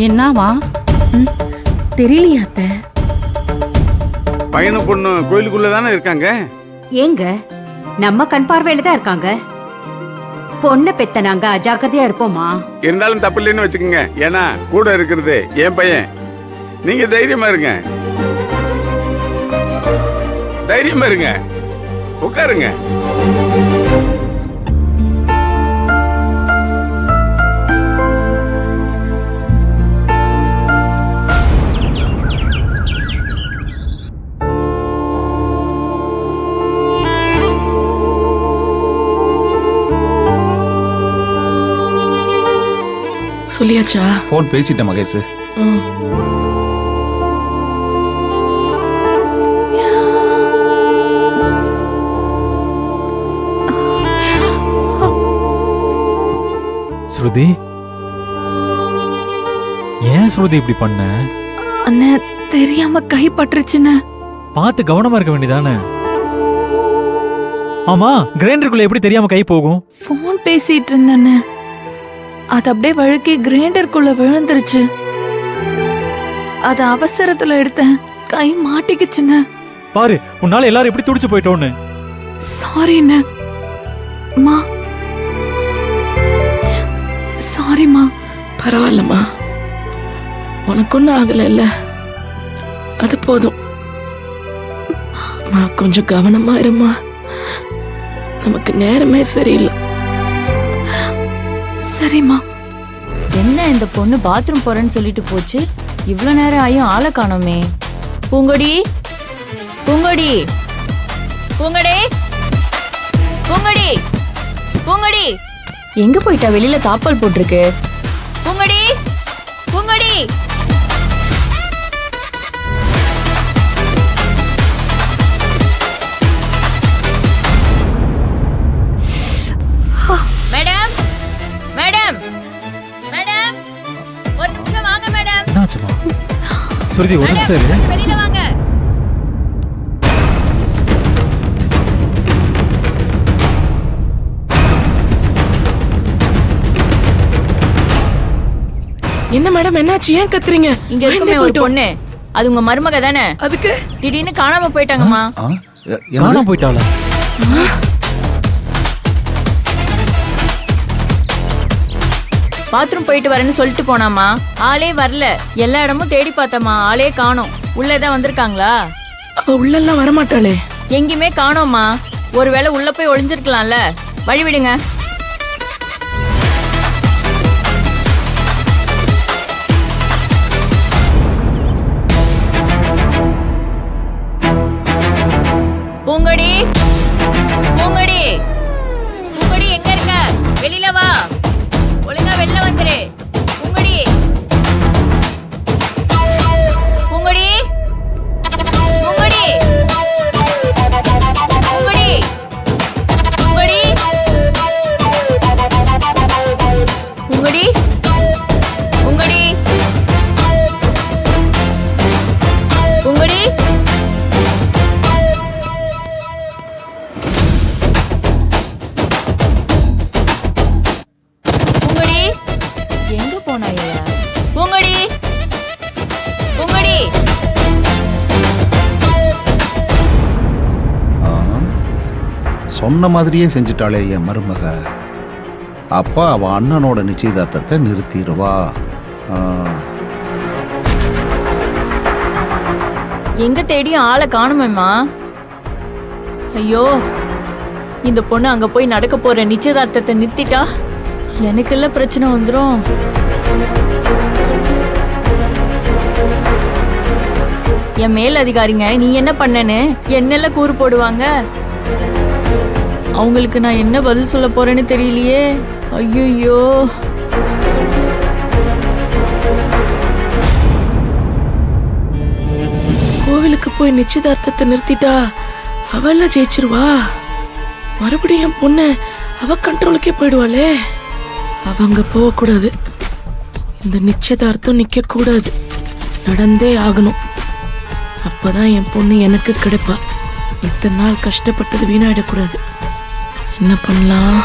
என்னவா? தெரியலையா அத்தை? பையனும் பொண்ணு கோயிலுக்குள்ள தானே இருக்காங்க. ஏங்க நம்ம கண் பார்வையில தான் இருக்காங்க. பொண்ணை பெத்த நாங்க அஜாக்கிரதையா இருப்போமா? இருந்தாலும் தப்பு இல்லைன்னு வச்சுக்கோங்க. ஏன்னா கூட இருக்கிறது என் பையன். நீங்க தைரியமா இருங்க, தைரியமா இருங்க, உட்காருங்க. சொல்லியாச்சா? போன் பேசிட்டேன் மகேஷ். ஸ்ருதி, ஏன் ஸ்ருதி இப்படி பண்ண? அண்ணே தெரியாம கை பட்டுருச்சுன்னு. பார்த்து கவனமா இருக்க வேண்டியதானே? ஆமா, கிரைண்டருக்குள்ள எப்படி தெரியாம கை போகும்? போன் பேசிட்டு இருந்தேன்னு அது அப்படியே வழுக்கி கிரைண்டருக்குள்ள விழுந்துருச்சு. அது அவசரத்துல எடுத்தேன், கை மாட்டிக்கிச்சுன்னு. பாரு, உன்னால எல்லாரும் எப்படி துடிச்சு போயிட்டோன்னு. சாரிண்ணே. மா சாரிம்மா. பரவாயில்லம்மா, உனக்கு ஒன்றும் ஆகலைல்ல, அது போதும். கொஞ்சம் கவனமா இருமா, நமக்கு நேரமே சரியில்லை. சரிம்மா. என்ன இந்த பொண்ணு பாத்ரூம் போறேன்னு சொல்லிட்டு போச்சு, இவ்ளோ நேரம் ஆயும் ஆளை காணோமே. பூங்கொடி, பூங்கொடி, பூங்கொடி, பூங்கொடி, பூங்கொடி, எங்க போயிட்டா? வெளியில தாப்பல் போட்டிருக்கு. பூங்கொடி, பூங்கொடி. மேடம், மேடம், மேடம், ஒரு நிமிஷம் வாங்க மேடம். என்னாச்சுமா? ஸ்ருதி, ஒரு நிமிஷம் இரு. வெளியில வாங்க. என்ன மேடம், என்னாச்சு? ஏன் கத்துறீங்க? இங்க இருக்குமே ஒரு பொண்ணு, அது உங்க மருமக தானே? அதுக்கு திடீர்னு காணாம போயிட்டாங்கம்மா. காணாம போயிட்டாளா? பாத்ரூம் போயிட்டு வரேன்னு சொல்லிட்டு போனாமா, ஆளே வரல. எல்லா இடமும் தேடி பார்த்தமா, ஆளே காணோம். உள்ளதான் வந்திருக்காங்களா? அவ உள்ளெல்லாம் வரமாட்டாளே. எங்கேயுமே காணோம்மா. ஒருவேளை உள்ள போய் ஒளிஞ்சிருக்கலாம்ல. வழி விடுங்க. பூங்கொடி, பூங்கொடி, பூங்கொடி எங்க இருக்க? வெளியில வா, ஒழுங்கா வெளில வந்துரு. பூங்கொடி, பூங்கொடி, பூங்கொடி, பூங்கொடி, பூங்கொடி, பூங்கொடி, பூங்கொடி, பூங்கொடி. எங்க போனாயா? பூங்கொடி, பூங்கொடி. சொன்ன மாதிரியே செஞ்சுட்டாளே என் மருமக. அப்பா அவ அண்ணனோட நிச்சயதார்த்தத்தை நிறுத்திடுவா. எங்க தேடியும் ஆளை காணுமேம்மா. ஐயோ, இந்த பொண்ணு அங்க போய் நடக்க போற நிச்சயதார்த்தத்தை நிறுத்திட்டா எனக்கெல்லாம் பிரச்சனை வந்துரும். என் மேல் அதிகாரிங்க நீ என்ன பண்ணனு என்னெல்லாம் கூறு போடுவாங்க. அவங்களுக்கு நான் என்ன பதில் சொல்ல போறேன்னு தெரியலையே. ஐயோ, கோவிலுக்கு போய் நிச்சயதார்த்தத்தை நிறுத்திட்டா அவெல்லாம் ஜெயிச்சிருவா. மறுபடியும் என் பொண்ணு அவ கண்ட்ரோலுக்கே போயிடுவாளே. அவங்க போகக்கூடாது. இந்த நிச்சயதார்த்தம் நிக்க கூடாது, நடந்தே ஆகணும். அப்பதான் என் பொண்ணு எனக்கு கிடைப்பா. இத்தனை நாள் கஷ்டப்பட்டது வீணாயிடக்கூடாது. என்ன பண்ணலாம்?